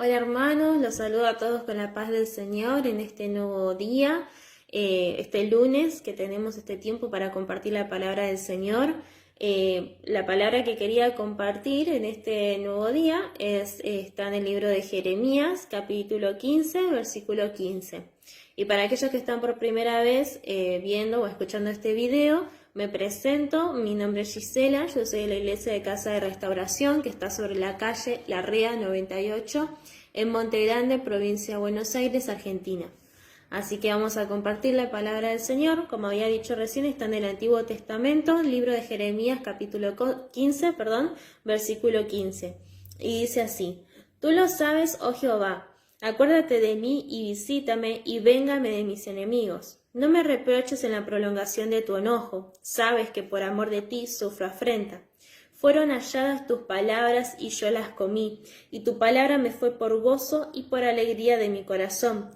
Hola hermanos, los saludo a todos con la paz del Señor en este nuevo día, este lunes que tenemos este tiempo para compartir la palabra del Señor. La palabra que quería compartir en este nuevo día está en el libro de Jeremías, capítulo 15, versículo 15. Y para aquellos que están por primera vez viendo o escuchando este video, me presento, mi nombre es Gisela, yo soy de la Iglesia de Casa de Restauración que está sobre la calle Larrea 98 en Monte Grande, provincia de Buenos Aires, Argentina. Así que vamos a compartir la palabra del Señor, como había dicho recién, está en el Antiguo Testamento, libro de Jeremías capítulo 15, versículo 15. Y dice así: Tú lo sabes, oh Jehová, acuérdate de mí y visítame y véngame de mis enemigos. No me reproches en la prolongación de tu enojo, sabes que por amor de ti sufro afrenta. Fueron halladas tus palabras y yo las comí, y tu palabra me fue por gozo y por alegría de mi corazón,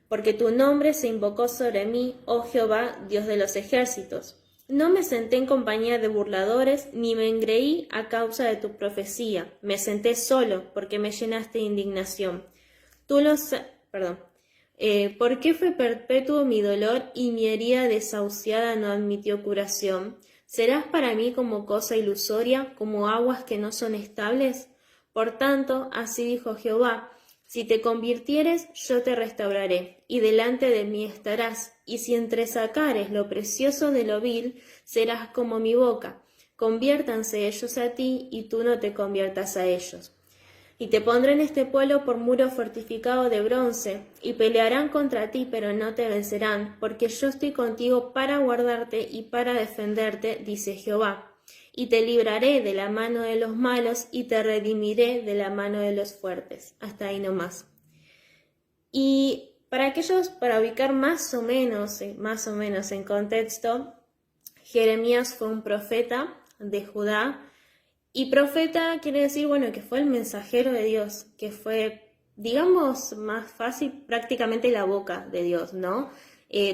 porque tu nombre se invocó sobre mí, oh Jehová, Dios de los ejércitos. No me senté en compañía de burladores, ni me engreí a causa de tu profecía. Me senté solo, porque me llenaste de indignación. ¿Por qué fue perpetuo mi dolor y mi herida desahuciada no admitió curación? ¿Serás para mí como cosa ilusoria, como aguas que no son estables? Por tanto, así dijo Jehová: si te convirtieres, yo te restauraré, y delante de mí estarás, y si entresacares lo precioso de lo vil, serás como mi boca. Conviértanse ellos a ti, y tú no te conviertas a ellos. Y te pondré en este pueblo por muro fortificado de bronce, y pelearán contra ti, pero no te vencerán, porque yo estoy contigo para guardarte y para defenderte, dice Jehová. Y te libraré de la mano de los malos, y te redimiré de la mano de los fuertes. Hasta ahí nomás. Y para ubicar más o menos en contexto, Jeremías fue un profeta de Judá. Y profeta quiere decir, que fue el mensajero de Dios, que fue, digamos, más fácil, prácticamente la boca de Dios, ¿no?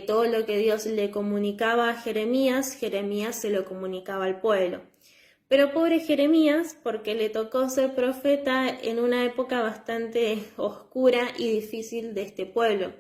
Todo lo que Dios le comunicaba a Jeremías, Jeremías se lo comunicaba al pueblo. Pero pobre Jeremías, porque le tocó ser profeta en una época bastante oscura y difícil de este pueblo.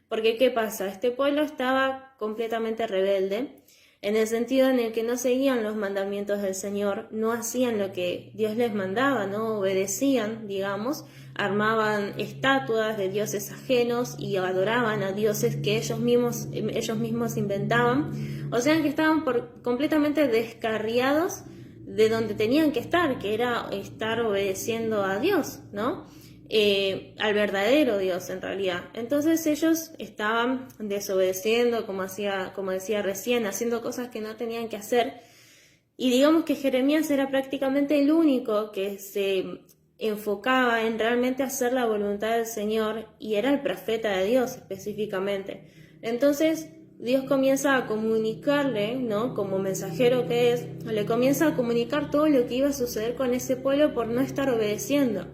Porque, ¿qué pasa? Este pueblo estaba completamente rebelde, en el sentido en el que no seguían los mandamientos del Señor, no hacían lo que Dios les mandaba, no obedecían, digamos, armaban estatuas de dioses ajenos y adoraban a dioses que ellos mismos inventaban, o sea que estaban completamente descarriados de donde tenían que estar, que era estar obedeciendo a Dios, ¿no? Al verdadero Dios en realidad. Entonces ellos estaban desobedeciendo, como decía recién, haciendo cosas que no tenían que hacer. Y digamos que Jeremías era prácticamente el único que se enfocaba en realmente hacer la voluntad del Señor, y era el profeta de Dios específicamente. Entonces Dios comienza a comunicarle, ¿no? Como mensajero que es, le comienza a comunicar todo lo que iba a suceder con ese pueblo por no estar obedeciendo.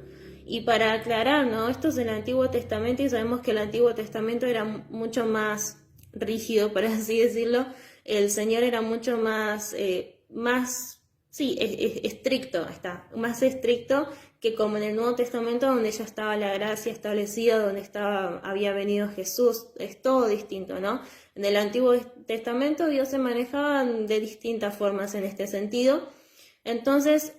Y para aclarar, ¿no? Esto es el Antiguo Testamento, y sabemos que el Antiguo Testamento era mucho más rígido, por así decirlo. El Señor era mucho más estricto, más estricto que como en el Nuevo Testamento, donde ya estaba la gracia establecida, donde había venido Jesús. Es todo distinto, ¿no? En el Antiguo Testamento Dios se manejaba de distintas formas en este sentido. Entonces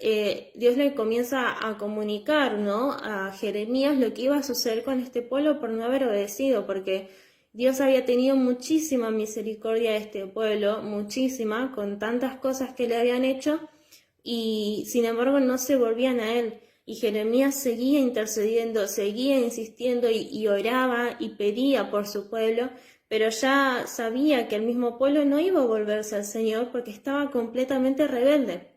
Dios le comienza a comunicar, ¿no?, a Jeremías lo que iba a suceder con este pueblo por no haber obedecido, porque Dios había tenido muchísima misericordia de este pueblo, muchísima, con tantas cosas que le habían hecho, y sin embargo no se volvían a él. Y Jeremías seguía intercediendo, seguía insistiendo y oraba y pedía por su pueblo, pero ya sabía que el mismo pueblo no iba a volverse al Señor porque estaba completamente rebelde.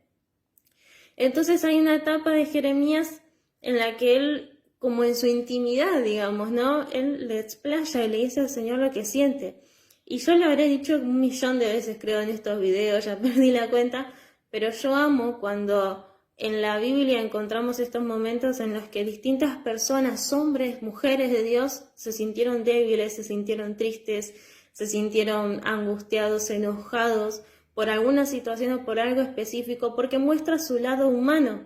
Entonces hay una etapa de Jeremías en la que él, como en su intimidad, digamos, ¿no?, él le explaya y le dice al Señor lo que siente. Y yo lo habré dicho 1.000.000 de veces, creo, en estos videos, ya perdí la cuenta, pero yo amo cuando en la Biblia encontramos estos momentos en los que distintas personas, hombres, mujeres de Dios, se sintieron débiles, se sintieron tristes, se sintieron angustiados, enojados por alguna situación o por algo específico, porque muestra su lado humano.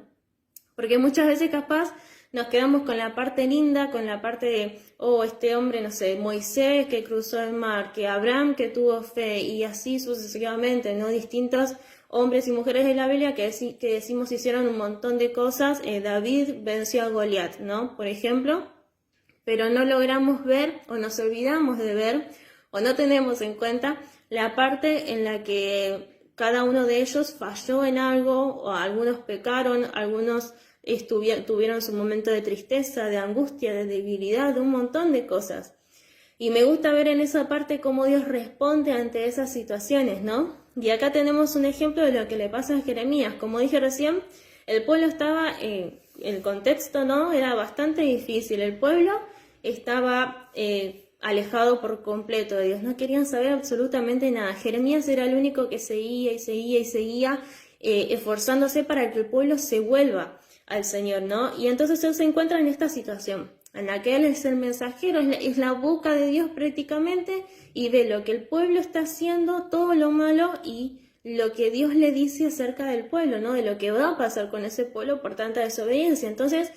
Porque muchas veces capaz nos quedamos con la parte linda, con la parte de, oh, este hombre, no sé, Moisés que cruzó el mar, que Abraham que tuvo fe, y así sucesivamente, ¿no? Distintos hombres y mujeres de la Biblia que decimos hicieron un montón de cosas. David venció a Goliat, ¿no? Por ejemplo, pero no logramos ver o nos olvidamos de ver o no tenemos en cuenta la parte en la que cada uno de ellos falló en algo, o algunos pecaron, algunos tuvieron su momento de tristeza, de angustia, de debilidad, de un montón de cosas. Y me gusta ver en esa parte cómo Dios responde ante esas situaciones, ¿no? Y acá tenemos un ejemplo de lo que le pasa a Jeremías. Como dije recién, el pueblo estaba, el contexto, ¿no? Era bastante difícil. El pueblo estaba alejado por completo de Dios. No querían saber absolutamente nada. Jeremías era el único que seguía y seguía y seguía, esforzándose para que el pueblo se vuelva al Señor, ¿no? Y entonces él se encuentra en esta situación, en la que él es el mensajero, es la boca de Dios prácticamente, y ve lo que el pueblo está haciendo, todo lo malo, y lo que Dios le dice acerca del pueblo, ¿no? De lo que va a pasar con ese pueblo por tanta desobediencia. Entonces,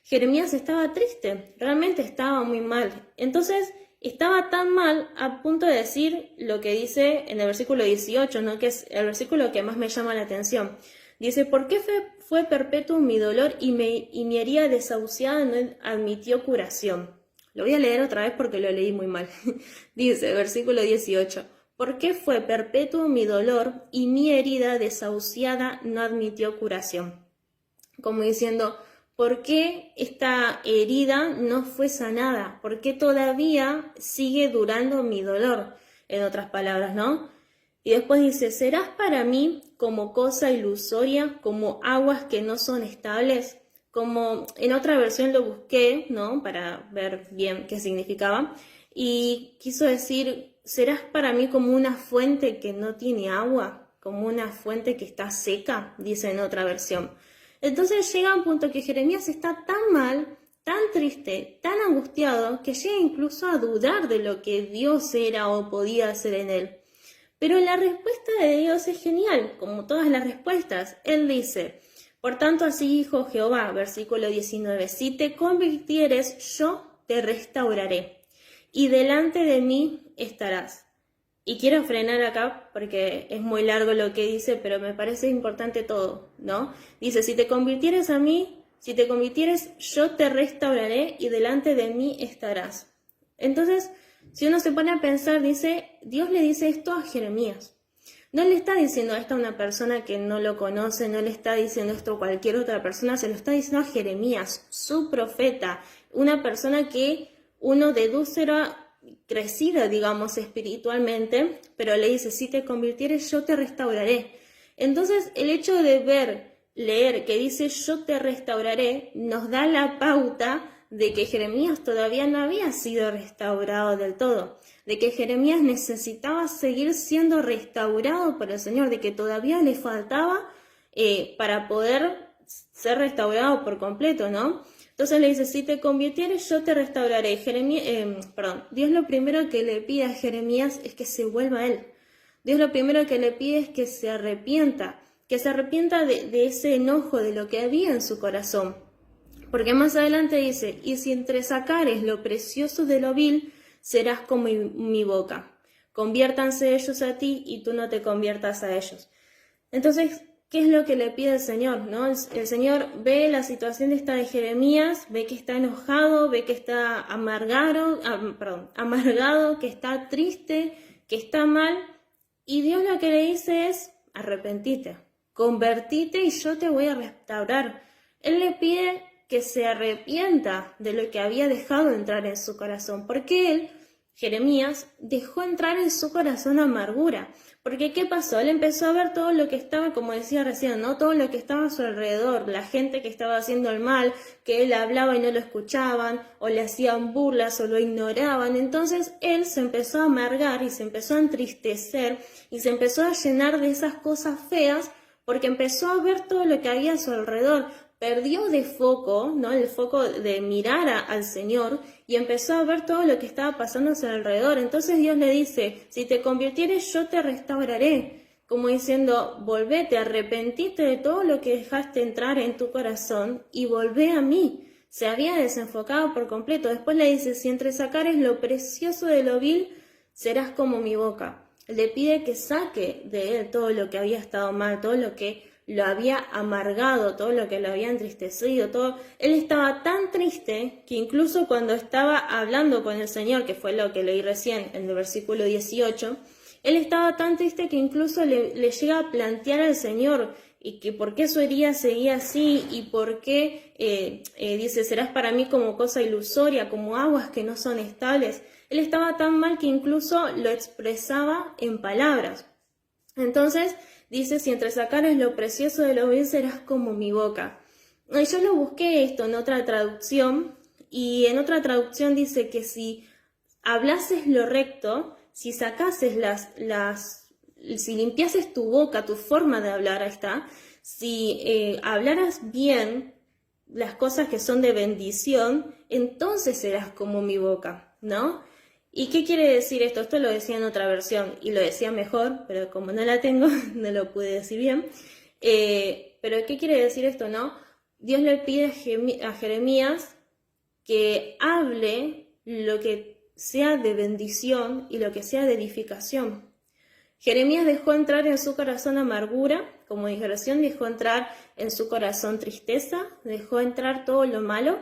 Jeremías estaba triste, realmente estaba muy mal. Entonces, estaba tan mal a punto de decir lo que dice en el versículo 18, ¿no? Que es el versículo que más me llama la atención. Dice, ¿por qué fue perpetuo mi dolor y mi herida desahuciada no admitió curación? Lo voy a leer otra vez porque lo leí muy mal. Dice, versículo 18, ¿por qué fue perpetuo mi dolor y mi herida desahuciada no admitió curación? Como diciendo, ¿por qué esta herida no fue sanada? ¿Por qué todavía sigue durando mi dolor? En otras palabras, ¿no? Y después dice, ¿serás para mí como cosa ilusoria, como aguas que no son estables? Como en otra versión lo busqué, ¿no? Para ver bien qué significaba. Y quiso decir, ¿serás para mí como una fuente que no tiene agua? Como una fuente que está seca, dice en otra versión. Entonces llega un punto que Jeremías está tan mal, tan triste, tan angustiado, que llega incluso a dudar de lo que Dios era o podía hacer en él. Pero la respuesta de Dios es genial, como todas las respuestas. Él dice, por tanto así dijo Jehová, versículo 19, si te convirtieres, yo te restauraré, y delante de mí estarás. Y quiero frenar acá porque es muy largo lo que dice, pero me parece importante todo, ¿no? Dice, si te convirtieres a mí, si te convirtieres, yo te restauraré, y delante de mí estarás. Entonces, si uno se pone a pensar, dice, Dios le dice esto a Jeremías. No le está diciendo esto a una persona que no lo conoce, no le está diciendo esto a cualquier otra persona, se lo está diciendo a Jeremías, su profeta, una persona que uno deduce era crecida, digamos, espiritualmente, pero le dice, si te convirtieres, yo te restauraré. Entonces, el hecho de leer que dice, yo te restauraré, nos da la pauta de que Jeremías todavía no había sido restaurado del todo, de que Jeremías necesitaba seguir siendo restaurado por el Señor, de que todavía le faltaba para poder ser restaurado por completo, ¿no? Entonces le dice, si te convirtieres, yo te restauraré. Dios lo primero que le pide a Jeremías es que se vuelva a él. Dios lo primero que le pide es que se arrepienta de ese enojo, de lo que había en su corazón. Porque más adelante dice, y si entre sacares lo precioso de lo vil, serás como mi boca. Conviértanse ellos a ti y tú no te conviertas a ellos. Entonces, ¿qué es lo que le pide el Señor? ¿No? El Señor ve la situación de Jeremías, ve que está enojado, ve que está amargado, que está triste, que está mal. Y Dios lo que le dice es, arrepentite, convertite y yo te voy a restaurar. Él le pide que se arrepienta de lo que había dejado entrar en su corazón, porque él, Jeremías, dejó entrar en su corazón amargura. Porque ¿qué pasó? Él empezó a ver todo lo que estaba, como decía recién, ¿no? Todo lo que estaba a su alrededor, la gente que estaba haciendo el mal, que él hablaba y no lo escuchaban, o le hacían burlas o lo ignoraban. Entonces él se empezó a amargar y se empezó a entristecer y se empezó a llenar de esas cosas feas porque empezó a ver todo lo que había a su alrededor. Perdió de foco, ¿no? El foco de mirar al Señor, y empezó a ver todo lo que estaba pasando a su alrededor. Entonces Dios le dice, si te convirtieres, yo te restauraré. Como diciendo, volvete, arrepentite de todo lo que dejaste entrar en tu corazón y volvé a mí. se había desenfocado por completo. Después le dice, si entre sacares lo precioso de lo vil, serás como mi boca. Le pide que saque de él todo lo que había estado mal, todo lo que lo había amargado, todo lo que lo había entristecido, todo. Él estaba tan triste que incluso cuando estaba hablando con el Señor, que fue lo que leí recién en el versículo 18, él estaba tan triste que incluso le llega a plantear al Señor y que por qué su herida seguía así y por qué, dice, serás para mí como cosa ilusoria, como aguas que no son estables. Él estaba tan mal que incluso lo expresaba en palabras. Entonces dice, si entre sacares lo precioso de lo vil, serás como mi boca. Y yo lo busqué esto en otra traducción, y en otra traducción dice que si hablases lo recto, si sacases si limpiases tu boca, tu forma de hablar, ahí está, si hablaras bien las cosas que son de bendición, entonces serás como mi boca, ¿no? ¿Y qué quiere decir esto? Esto lo decía en otra versión y lo decía mejor, pero como no la tengo, no lo pude decir bien. Pero ¿qué quiere decir esto, no? Dios le pide a Jeremías que hable lo que sea de bendición y lo que sea de edificación. Jeremías dejó entrar en su corazón amargura, como dijeron, dejó entrar en su corazón tristeza, dejó entrar todo lo malo,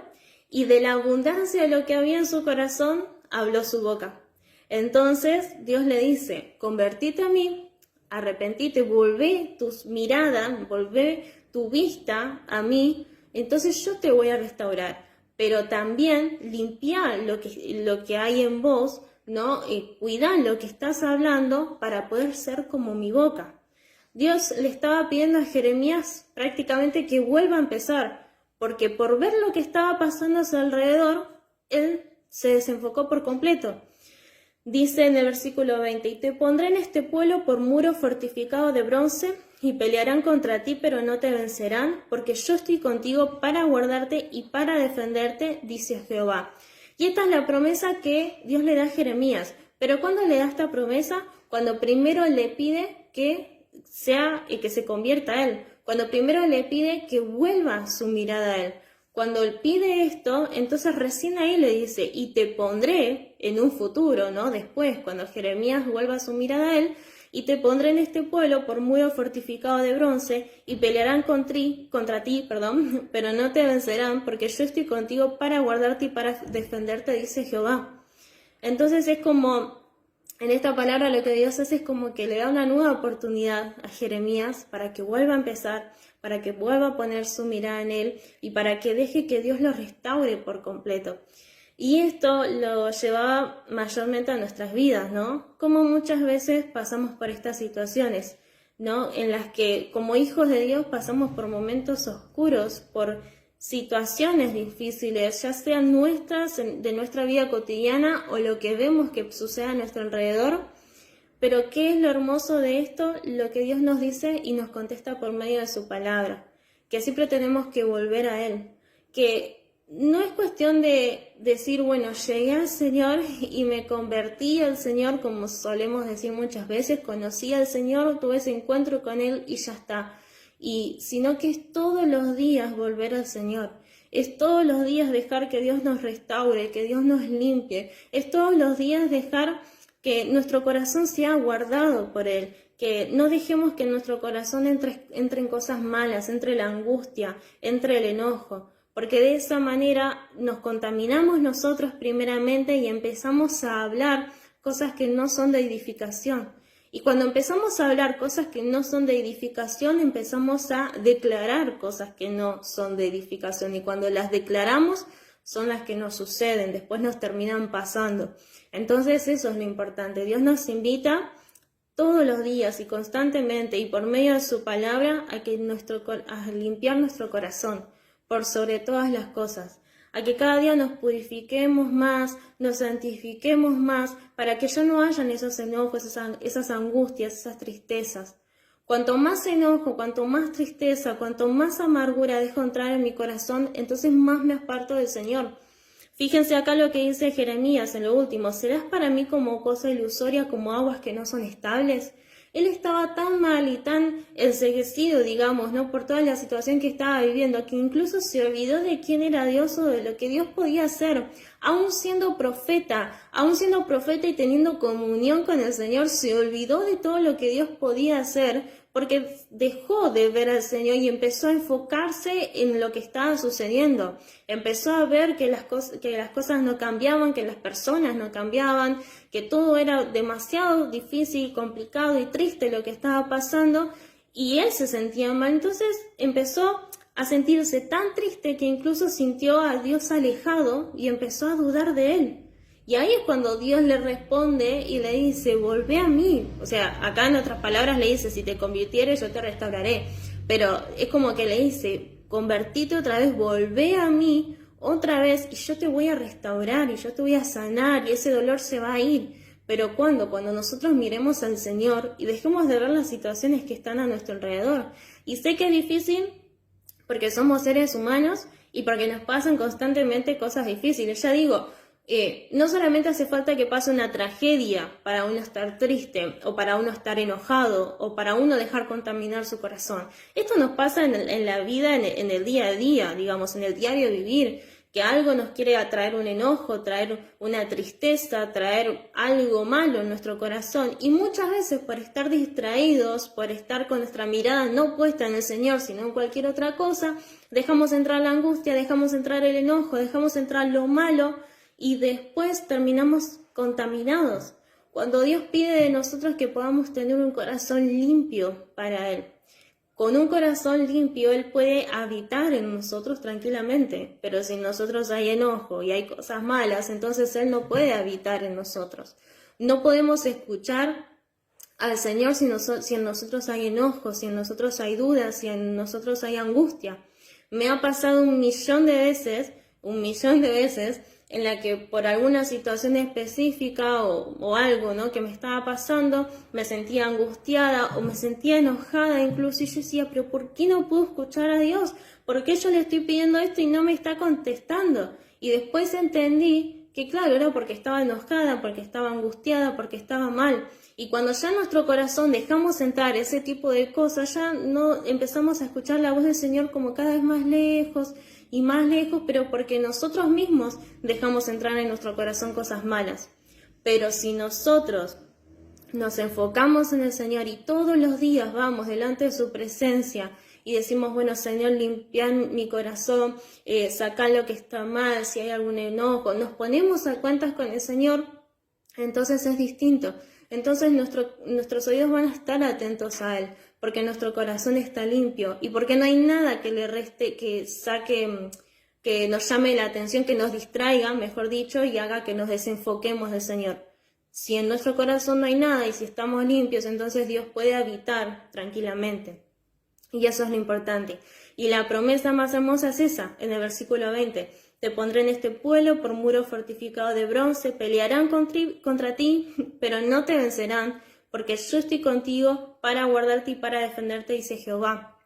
y de la abundancia de lo que había en su corazón, habló su boca. Entonces Dios le dice, convertite a mí, arrepentite, volvé tus miradas, volvé tu vista a mí, entonces yo te voy a restaurar. Pero también limpia lo que hay en vos, ¿no? Cuidá lo que estás hablando para poder ser como mi boca. Dios le estaba pidiendo a Jeremías prácticamente que vuelva a empezar, porque por ver lo que estaba pasando a su alrededor, él se desenfocó por completo. Dice en el versículo 20, y te pondré en este pueblo por muro fortificado de bronce, y pelearán contra ti, pero no te vencerán, porque yo estoy contigo para guardarte y para defenderte, dice Jehová. Y esta es la promesa que Dios le da a Jeremías. Pero ¿cuándo le da esta promesa? Cuando primero le pide que se convierta a él. Cuando primero le pide que vuelva su mirada a él. Cuando él pide esto, entonces recién ahí le dice, y te pondré en un futuro, ¿no? Después, cuando Jeremías vuelva su mirada a él, y te pondré en este pueblo por muro fortificado de bronce, y pelearán contra ti, pero no te vencerán, porque yo estoy contigo para guardarte y para defenderte, dice Jehová. Entonces es como, en esta palabra lo que Dios hace es como que le da una nueva oportunidad a Jeremías para que vuelva a empezar, para que vuelva a poner su mirada en él y para que deje que Dios lo restaure por completo. Y esto lo llevaba mayormente a nuestras vidas, ¿no? Como muchas veces pasamos por estas situaciones, ¿no? En las que como hijos de Dios pasamos por momentos oscuros, por situaciones difíciles, ya sean nuestras, de nuestra vida cotidiana o lo que vemos que sucede a nuestro alrededor. Pero ¿qué es lo hermoso de esto? Lo que Dios nos dice y nos contesta por medio de su palabra, que siempre tenemos que volver a Él, que no es cuestión de decir, bueno, llegué al Señor y me convertí al Señor, como solemos decir muchas veces, conocí al Señor, tuve ese encuentro con Él y ya está. Sino que es todos los días volver al Señor. Es todos los días dejar que Dios nos restaure, que Dios nos limpie. Es todos los días dejar que nuestro corazón sea guardado por Él. Que no dejemos que en nuestro corazón entren cosas malas, entre la angustia, entre el enojo. Porque de esa manera nos contaminamos nosotros primeramente y empezamos a hablar cosas que no son de edificación. Y cuando empezamos a hablar cosas que no son de edificación, empezamos a declarar cosas que no son de edificación. Y cuando las declaramos, son las que nos suceden, después nos terminan pasando. Entonces eso es lo importante. Dios nos invita todos los días y constantemente y por medio de su palabra a limpiar nuestro corazón. Por sobre todas las cosas, a que cada día nos purifiquemos más, nos santifiquemos más, para que ya no hayan esos enojos, esas angustias, esas tristezas. Cuanto más enojo, cuanto más tristeza, cuanto más amargura dejo entrar en mi corazón, entonces más me aparto del Señor. Fíjense acá lo que dice Jeremías en lo último, ¿serás para mí como cosa ilusoria, como aguas que no son estables? Él estaba tan mal y tan enceguecido, digamos, ¿no? Por toda la situación que estaba viviendo, que incluso se olvidó de quién era Dios o de lo que Dios podía hacer. Aún siendo profeta y teniendo comunión con el Señor, se olvidó de todo lo que Dios podía hacer, porque dejó de ver al Señor y empezó a enfocarse en lo que estaba sucediendo. Empezó a ver que las cosas no cambiaban, que las personas no cambiaban, que todo era demasiado difícil, complicado y triste lo que estaba pasando, y él se sentía mal. Entonces empezó a sentirse tan triste que incluso sintió a Dios alejado y empezó a dudar de él. Y ahí es cuando Dios le responde y le dice, volvé a mí. O sea, acá en otras palabras le dice, si te convirtieres yo te restauraré. Pero es como que le dice, convertite otra vez, volvé a mí otra vez y yo te voy a restaurar y yo te voy a sanar y ese dolor se va a ir. Pero ¿cuándo? Cuando nosotros miremos al Señor y dejemos de ver las situaciones que están a nuestro alrededor. Y sé que es difícil porque somos seres humanos y porque nos pasan constantemente cosas difíciles. Ya digo, no solamente hace falta que pase una tragedia para uno estar triste o para uno estar enojado o para uno dejar contaminar su corazón. Esto nos pasa en la vida, en el día a día, digamos, en el diario vivir, que algo nos quiere atraer un enojo, traer una tristeza, traer algo malo en nuestro corazón. Y muchas veces por estar distraídos, por estar con nuestra mirada no puesta en el Señor, sino en cualquier otra cosa, dejamos entrar la angustia, dejamos entrar el enojo, dejamos entrar lo malo, y después terminamos contaminados. Cuando Dios pide de nosotros que podamos tener un corazón limpio para Él. Con un corazón limpio Él puede habitar en nosotros tranquilamente, pero si en nosotros hay enojo y hay cosas malas, entonces Él no puede habitar en nosotros. No podemos escuchar al Señor si en nosotros hay enojo, si en nosotros hay dudas, si en nosotros hay angustia. Me ha pasado un millón de veces, en la que por alguna situación específica o algo, ¿no?, que me estaba pasando, me sentía angustiada o me sentía enojada incluso, y yo decía, pero ¿por qué no puedo escuchar a Dios? ¿Por qué yo le estoy pidiendo esto y no me está contestando? Y después entendí que claro, era porque estaba enojada, porque estaba angustiada, porque estaba mal. Y cuando ya en nuestro corazón dejamos entrar ese tipo de cosas, ya no empezamos a escuchar la voz del Señor como cada vez más lejos, pero porque nosotros mismos dejamos entrar en nuestro corazón cosas malas. Pero si nosotros nos enfocamos en el Señor y todos los días vamos delante de su presencia y decimos, bueno, Señor, limpia mi corazón, saca lo que está mal, si hay algún enojo, nos ponemos a cuentas con el Señor, entonces es distinto. Entonces nuestros oídos van a estar atentos a Él, porque nuestro corazón está limpio y porque no hay nada que le reste, que saque, que nos llame la atención, que nos distraiga, mejor dicho, y haga que nos desenfoquemos del Señor. Si en nuestro corazón no hay nada y si estamos limpios, entonces Dios puede habitar tranquilamente. Y eso es lo importante. Y la promesa más hermosa es esa, en el versículo 20. Te pondré en este pueblo por muro fortificado de bronce, pelearán contra ti, pero no te vencerán, porque yo estoy contigo para guardarte y para defenderte, dice Jehová.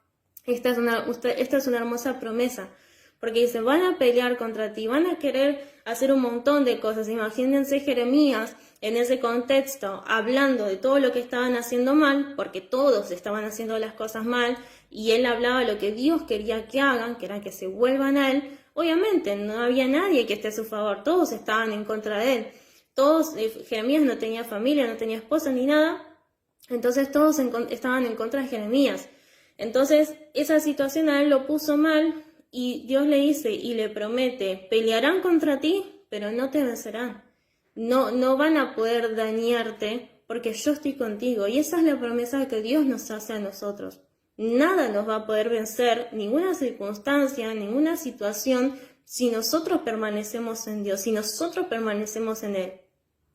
Esta es una hermosa promesa, porque dice, van a pelear contra ti, van a querer hacer un montón de cosas. Imagínense Jeremías en ese contexto, hablando de todo lo que estaban haciendo mal, porque todos estaban haciendo las cosas mal, y él hablaba de lo que Dios quería que hagan, que era que se vuelvan a él. Obviamente no había nadie que esté a su favor, todos estaban en contra de él. Jeremías no tenía familia, no tenía esposa ni nada, entonces todos estaban en contra de Jeremías. Entonces esa situación a él lo puso mal y Dios le dice y le promete, pelearán contra ti, pero no te vencerán. No van a poder dañarte porque yo estoy contigo. Y esa es la promesa que Dios nos hace a nosotros. Nada nos va a poder vencer, ninguna circunstancia, ninguna situación, si nosotros permanecemos en Dios, si nosotros permanecemos en Él.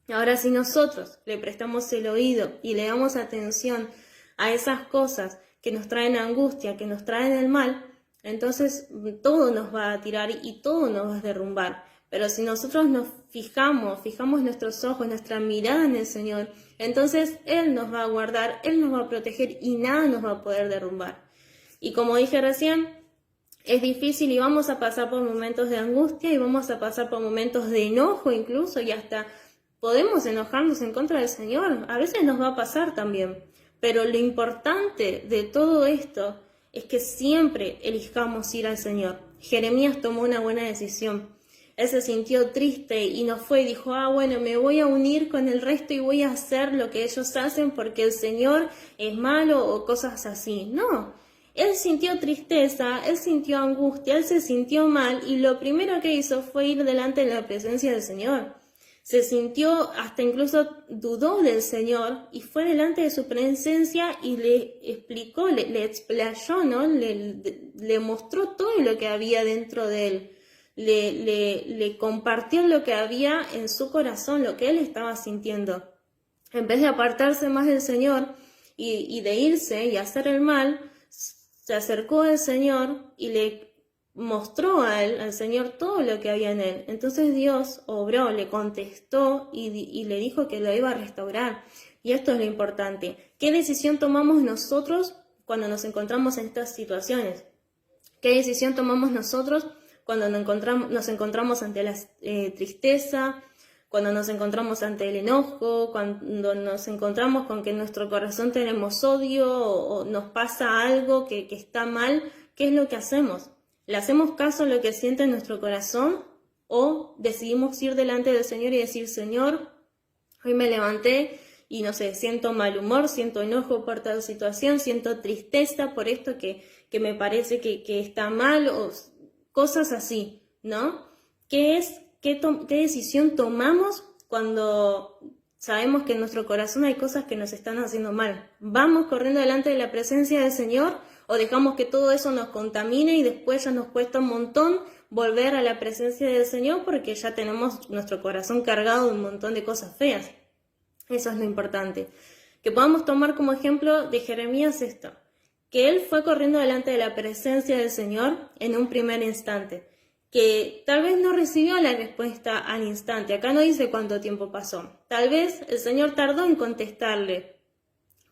Ahora, si nosotros le prestamos el oído y le damos atención a esas cosas que nos traen angustia, que nos traen el mal, entonces todo nos va a tirar y todo nos va a derrumbar. Pero si nosotros nos fijamos nuestros ojos, nuestra mirada en el Señor, entonces Él nos va a guardar, Él nos va a proteger y nada nos va a poder derrumbar. Y como dije recién, es difícil y vamos a pasar por momentos de angustia y vamos a pasar por momentos de enojo incluso, y hasta podemos enojarnos en contra del Señor. A veces nos va a pasar también, Pero lo importante de todo esto es que siempre elijamos ir al Señor. Jeremías tomó una buena decisión. Él se sintió triste y no fue y dijo, bueno, me voy a unir con el resto y voy a hacer lo que ellos hacen porque el Señor es malo o cosas así. No, él sintió tristeza, él sintió angustia, él se sintió mal y lo primero que hizo fue ir delante de la presencia del Señor. Se sintió, hasta incluso dudó del Señor y fue delante de su presencia y le explicó, le explayó, ¿no? Le mostró todo lo que había dentro de él. Le compartió lo que había en su corazón, lo que él estaba sintiendo. En vez de apartarse más del Señor y de irse y hacer el mal, se acercó al Señor y le mostró a él, al Señor, todo lo que había en él. Entonces Dios obró, le contestó y le dijo que lo iba a restaurar. Y esto es lo importante. ¿Qué decisión tomamos nosotros cuando nos encontramos en estas situaciones? ¿Qué decisión tomamos nosotros cuando nos encontramos ante la tristeza, cuando nos encontramos ante el enojo, cuando nos encontramos con que en nuestro corazón tenemos odio o nos pasa algo que está mal? ¿Qué es lo que hacemos? ¿Le hacemos caso a lo que siente en nuestro corazón o decidimos ir delante del Señor y decir, Señor, hoy me levanté y no sé, siento mal humor, siento enojo por tal situación, siento tristeza por esto que me parece que está mal o cosas así, ¿no? ¿Qué decisión tomamos cuando sabemos que en nuestro corazón hay cosas que nos están haciendo mal? ¿Vamos corriendo delante de la presencia del Señor o dejamos que todo eso nos contamine y después ya nos cuesta un montón volver a la presencia del Señor porque ya tenemos nuestro corazón cargado de un montón de cosas feas? Eso es lo importante. Que podamos tomar como ejemplo de Jeremías esto, que él fue corriendo delante de la presencia del Señor en un primer instante, que tal vez no recibió la respuesta al instante. Acá no dice cuánto tiempo pasó. Tal vez el Señor tardó en contestarle,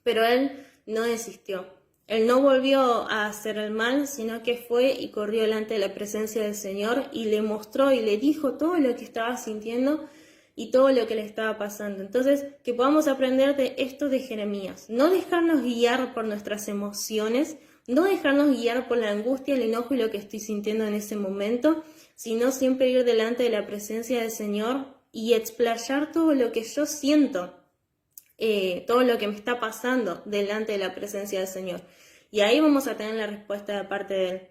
pero él no desistió. Él no volvió a hacer el mal, sino que fue y corrió delante de la presencia del Señor y le mostró y le dijo todo lo que estaba sintiendo y todo lo que le estaba pasando. Entonces, que podamos aprender de esto de Jeremías. No dejarnos guiar por nuestras emociones, no dejarnos guiar por la angustia, el enojo y lo que estoy sintiendo en ese momento, sino siempre ir delante de la presencia del Señor y explayar todo lo que yo siento, todo lo que me está pasando delante de la presencia del Señor. Y ahí vamos a tener la respuesta de parte de Él.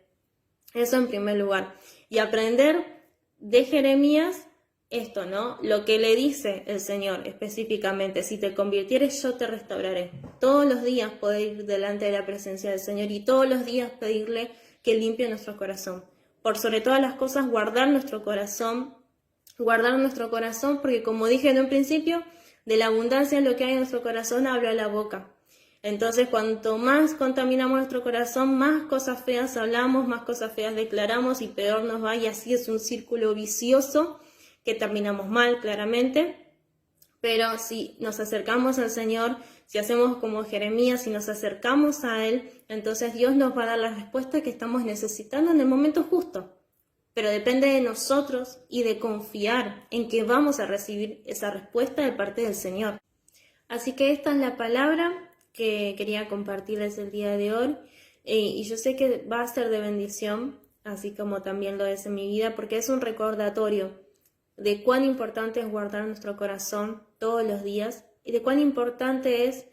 Eso en primer lugar. Y aprender de Jeremías esto, ¿no? Lo que le dice el Señor específicamente, si te convirtieres yo te restauraré. Todos los días poder ir delante de la presencia del Señor y todos los días pedirle que limpie nuestro corazón. Por sobre todas las cosas, guardar nuestro corazón porque como dije en un principio, de la abundancia de lo que hay en nuestro corazón habla la boca. Entonces, cuanto más contaminamos nuestro corazón, más cosas feas hablamos, más cosas feas declaramos y peor nos va. Y así es un círculo vicioso que terminamos mal, claramente. Pero si nos acercamos al Señor, si hacemos como Jeremías, si nos acercamos a Él, entonces Dios nos va a dar la respuesta que estamos necesitando en el momento justo. Pero depende de nosotros y de confiar en que vamos a recibir esa respuesta de parte del Señor. Así que esta es la palabra que quería compartirles el día de hoy. Y yo sé que va a ser de bendición, así como también lo es en mi vida, porque es un recordatorio de cuán importante es guardar nuestro corazón todos los días y de cuán importante es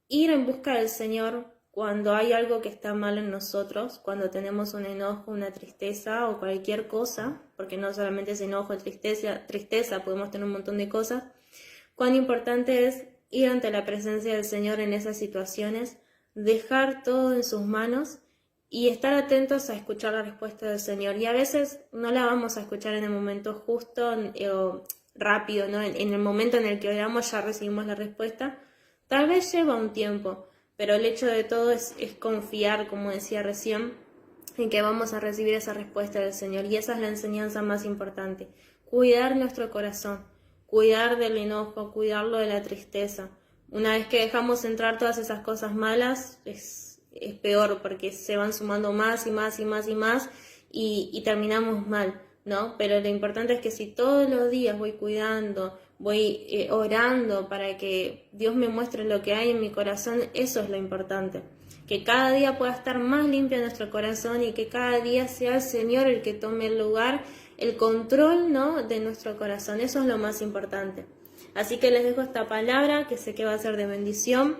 ir en busca del Señor cuando hay algo que está mal en nosotros, cuando tenemos un enojo, una tristeza o cualquier cosa, porque no solamente es enojo, tristeza, podemos tener un montón de cosas. Cuán importante es ir ante la presencia del Señor en esas situaciones, dejar todo en sus manos y estar atentos a escuchar la respuesta del Señor. Y a veces no la vamos a escuchar en el momento justo o rápido, ¿no? En el momento en el que oramos ya recibimos la respuesta. Tal vez lleva un tiempo, pero el hecho de todo es confiar, como decía recién, en que vamos a recibir esa respuesta del Señor. Y esa es la enseñanza más importante. Cuidar nuestro corazón, cuidar del enojo, cuidarlo de la tristeza. Una vez que dejamos entrar todas esas cosas malas, es peor porque se van sumando más y más y más y más y terminamos mal. ¿no? Pero lo importante es que si todos los días voy cuidando, voy orando para que Dios me muestre lo que hay en mi corazón, eso es lo importante. Que cada día pueda estar más limpio nuestro corazón y que cada día sea el Señor el que tome el lugar, el control, ¿no?, de nuestro corazón. Eso es lo más importante. Así que les dejo esta palabra que sé que va a ser de bendición.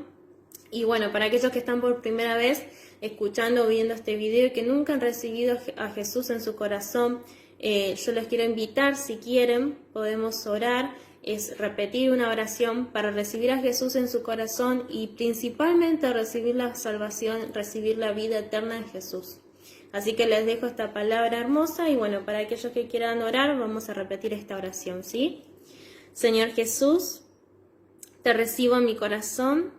Y bueno, para aquellos que están por primera vez escuchando o viendo este video y que nunca han recibido a Jesús en su corazón, yo les quiero invitar, si quieren, podemos orar, es repetir una oración para recibir a Jesús en su corazón y principalmente recibir la salvación, recibir la vida eterna en Jesús. Así que les dejo esta palabra hermosa y bueno, para aquellos que quieran orar, vamos a repetir esta oración, ¿sí? Señor Jesús, te recibo en mi corazón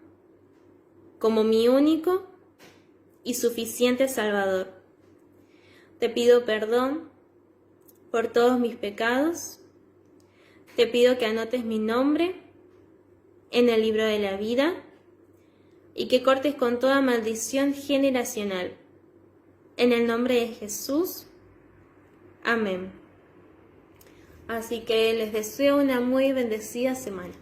como mi único y suficiente Salvador. Te pido perdón por todos mis pecados. Te pido que anotes mi nombre en el libro de la vida y que cortes con toda maldición generacional. En el nombre de Jesús. Amén. Así que les deseo una muy bendecida semana.